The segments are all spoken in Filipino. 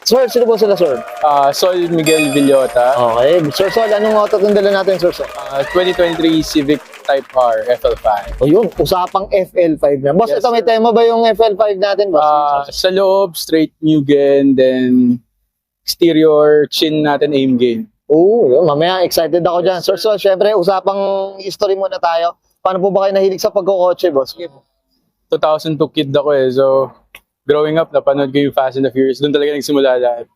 Sir, sino po sila, sir? Sol Miguel Villota, Okay. Sir Sol, anong auto itong dala natin, Sir Sol? 2023 Civic Type R FL5. O yun, usapang FL5 na. Boss, Yes, ito may sir. tema ba yung FL5 natin, boss? Sa loob, straight Mugen, then exterior, chin natin aim gain. Oo, yun, mamaya excited ako dyan. Sir Sol, syempre, usapang history muna tayo. Paano po ba kayo nahilig sa pagkokotse, boss? 2002 kid ako eh, so growing up, napanood ko yung Fast and the Furious. Doon talaga nagsimula lahat.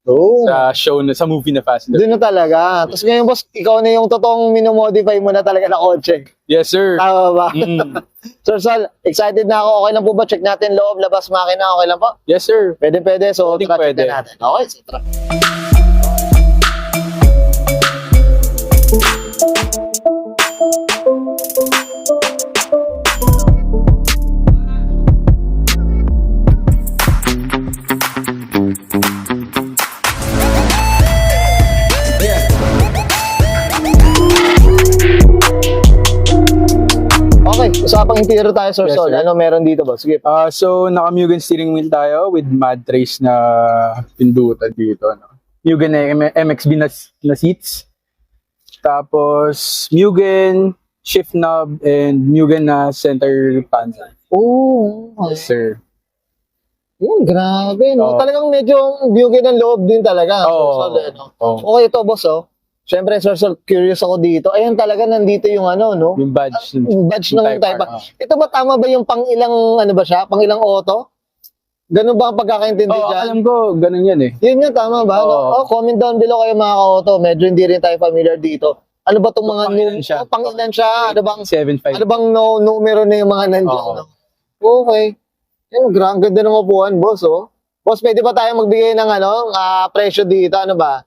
Oo. Sa movie na Fast and the Doon Furious. na talaga. Tapos ngayon, boss, ikaw na yung totoong minomodify mo na talaga na kotse. Yes, sir. Tama ba? Mm. Sir Sol, excited na ako. Okay lang po ba? Check natin loob, labas, makina. Okay lang po? Yes, sir. Pwede. So, Pwedeng check pwede. na natin. Okay, so tara. Okay, usapang interior tayo, Sir Yes, Sol. sir. Ano meron dito, boss? Sige. So, naka-Mugen steering wheel tayo with mad trace na pindutan dito. No? Mugen na MXB na seats. Tapos, Mugen, shift knob, and Mugen na center panel. Oo. Yes, sir. Yun, grabe, no? Oo. Talagang medyo bugay ng loob din talaga. Oo. Sir Sol, eh, no? Oo. Okay, ito, boss, oh. Siyempre, Sir Sol, curious ako dito. Ayan talaga, nandito yung ano, no? Yung badge. Yung badge ng Type Type R, R. Ito ba tama ba yung pang-ilang, ano ba siya? Pang-ilang auto? Ganun ba ang pagkakaintindi Oo, dyan? alam ko, ganun yan eh. Yun nga, tama ba? No? Oo. Oh, comment down below kayo mga ka-auto. Medyo hindi rin tayo familiar dito. Ano ba itong mga Pangilan siya. pangilan siya? Ano bang 7.5. ano bang numero na yung mga nandiyan? Oo. No? Okay. Yan, ang ganda ng upuan, boss, oh. Boss, pwede ba tayo magbigay ng ano, presyo dito? Ano ba?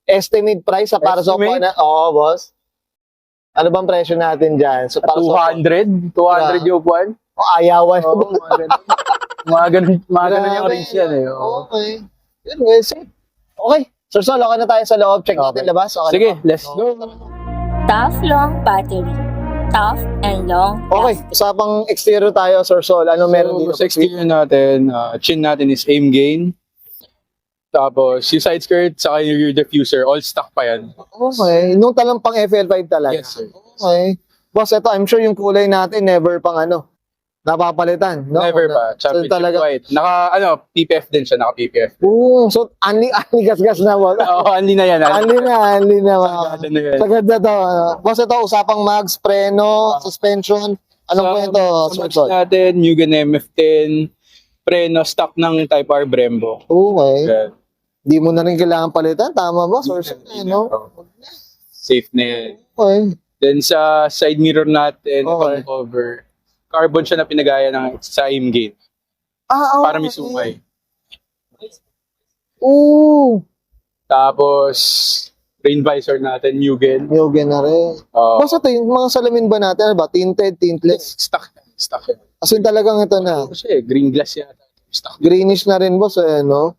Estimate price sa para sa upuan Estimate? na? Oo, boss. Ano bang presyo natin dyan? So, para sa upuan? 200? 200 yung upuan? Oh, ayawan. Oo, mga ganun yung range yan eh. Oo. Okay. Yun, well said. Okay. Sir Sol, okay na tayo sa loob. Check natin Okay. labas. Okay Sige, na ba? let's go. Tough long battery. Tough and long Okay, usapang exterior tayo, Sir Sol. Ano meron dito? Sa exterior natin, chin natin is aim gain. Tapos, yung side skirt, saka yung rear diffuser, all stock pa yan. Okay. Nung talang pang FL5 talaga. Yes, sir. Okay. Boss, ito, I'm sure yung kulay natin never pang ano, napapalitan. No? Never pa. So, Championship talaga. white. PPF din siya, naka PPF. So, anli gas-gas na mo. Oo, anli na yan. Anli na. Sagada na yan. Sagad na to. Boss, ito, usapang mags, preno, suspension. Anong kwento, Sir Sa Sol? natin, Mugen MF10, preno, stock ng Type R Brembo. Okay. Yan. Di mo na rin kailangan palitan. Tama ba, Sir Sol? No? Safe na yan. Okay. Then sa side mirror natin, Okay. cover, carbon siya na pinagaya ng sa aim gain. Okay. Para may sumay. Oo. Tapos, rain visor natin, Mugen. Yoga na rin. Boss, ito yung mga salamin ba natin? Ano ba? Tinted, tintless? Stock. Stock. As in talagang ito na. Ano siya eh, green glass yata. Stock. Greenish na rin, boss. No?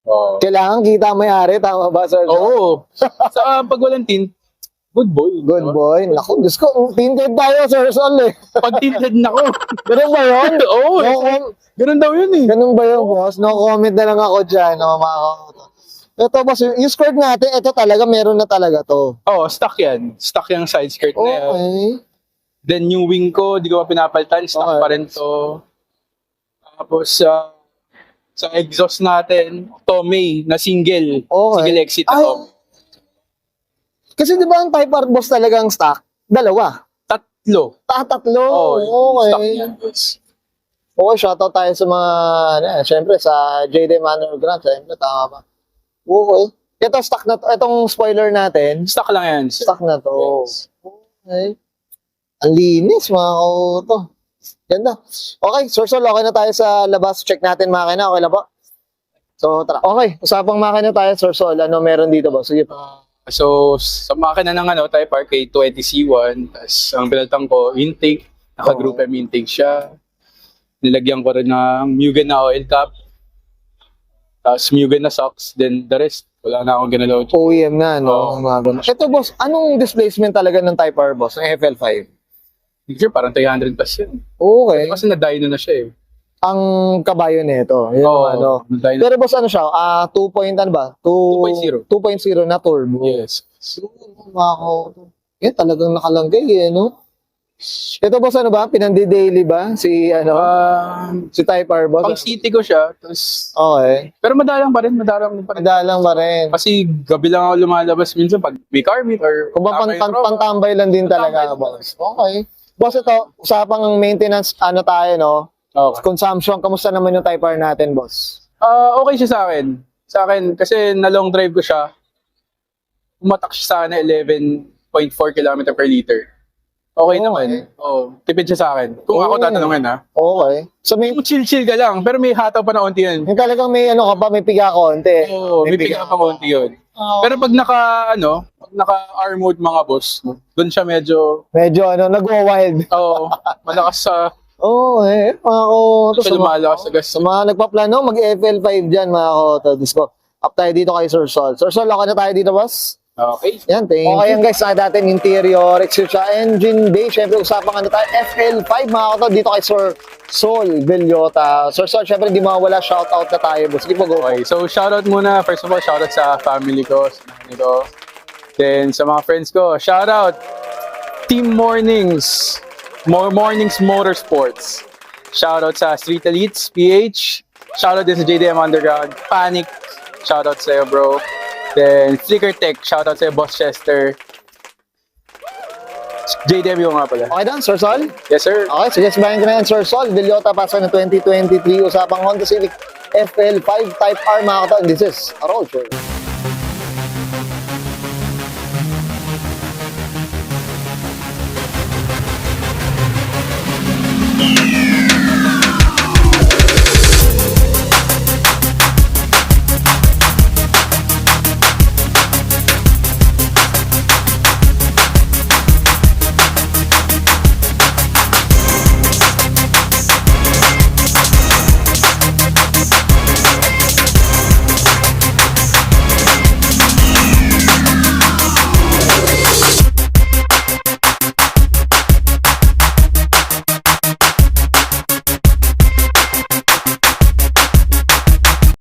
Oo. Kailangan kita may-ari. Tama ba, Sir? Oo. Sa pag walang tint, good boy. Good Diba? boy. Naku, Diyos ko. Tinted tayo, Sir Sol eh. Pag tinted na ko. Ganun ba yun? Oo. Ganun daw yun eh. Ganun ba yun, boss? No comment na lang ako dyan. No, mga ito, boss. Yung skirt natin, ito talaga, meron na talaga to. Oo, stock yan. Stock yung side skirt na yan. Okay. Then yung wing ko, di ko pa pinapalitan. Stock Okay. pa rin to. Tapos sa exhaust natin, Tomei na single. Okay. Single exit Ay. ako. Kasi di ba ang Type R, boss, talagang stock? Dalawa. Tatlo. Tatlo. Stock Okay. yan. boss. Okay, shoutout tayo sa mga, syempre, sa JD Manor Grant. Syempre, tama ba? Okay. Ito, stock na to. Itong spoiler natin, Stock lang yan. sir. stock na to. Yes. Okay. Ang linis, mga kauto. Ganda. Okay, Sir Sol, okay na tayo sa labas. Check natin makina. Okay lang po? So, tara. Okay, usapang makina tayo, Sir Sol. Ano meron dito ba? Sige pa. So, sa makina ng Type R K20C1, tapos ang pinalitan ko, intake, naka-group M intake siya. Nilagyan ko rin ng Mugen na oil cap, tapos Mugen na socks, then the rest, wala na akong ginalaw. OEM na, no? Oo. Mga ganun. Ito, boss, anong displacement talaga ng Type R, boss? Ng FL5? Picture, parang 300 plus yun. Okay. Kasi na-dyno na siya eh. ang kabayo nito. Yun Oo, ano. Dyna- Pero boss, ano siya? 2 point, ano ba? 2.0. 2.0 na turbo. Yes. So, ako, yan talagang nakalanggay eh, no? Ito boss, ano ba? Pinandi-daily ba? Si, ano? Si Type R boss? Pang city ko siya, tapos, Okay. pero madalang pa rin. Madalang ba rin? Kasi gabi lang ako lumalabas minsan pag may car meet or Kung ba tama yung tropa. pantambay lang din talaga, Pantambay lang boss. Okay. Boss, ito, usapang maintenance, ano tayo, no? Okay. Consumption, kamusta naman yung Type R natin, boss? Okay siya sa akin. Sa akin, kasi na long drive ko siya, umatak siya sa akin na 11.4 km per liter. Okay naman. Oh, tipid siya sa akin. Kung ako tatanungin ha. Okay. So, may, Yung chill-chill ka lang, pero may hataw pa na konti yun. yung talagang may ano ka pa, may piga konti. Oo, may piga pa konti yun. Pero pag naka R mode mga boss, doon siya medyo, Medyo, ano, nagwa-wild. malakas sa, Oo, mga koto. siya lumalakas sa gas. Sa mga nagpaplano, mag-FL5 dyan, mga koto. Disco. Up tayo dito kay Sir Sol. Sir Sol, okay na tayo dito, boss? Okay. Yan, thank you. Okay yan guys, sa natin interior, exterior, engine bay. Siyempre, usapang ano tayo, FL5, mga koto, dito kay Sir Sol Villota. Sir Sol, siyempre, di mawala, shoutout na tayo, boss. Sige po, go. Okay, so shoutout muna. First of all, shoutout sa family ko, sa nanay ko. Then sa mga friends ko, shoutout Team Mornings, Mornings Motorsports. Shoutout sa Street Elites, PH. Shoutout din sa JDM Underground, Panic. Shoutout sa'yo, bro. Then Flicker Tech, shoutout sa'yo, Boss Chester. JDM yung nga pala. Okay dan, Sir Sol? Yes, sir. Okay, sige, sabahin ko na yan, Sir Sol. Villota, pasok ng 2023, usapang Honda Civic FL5 Type R, mga koto. This is a road show.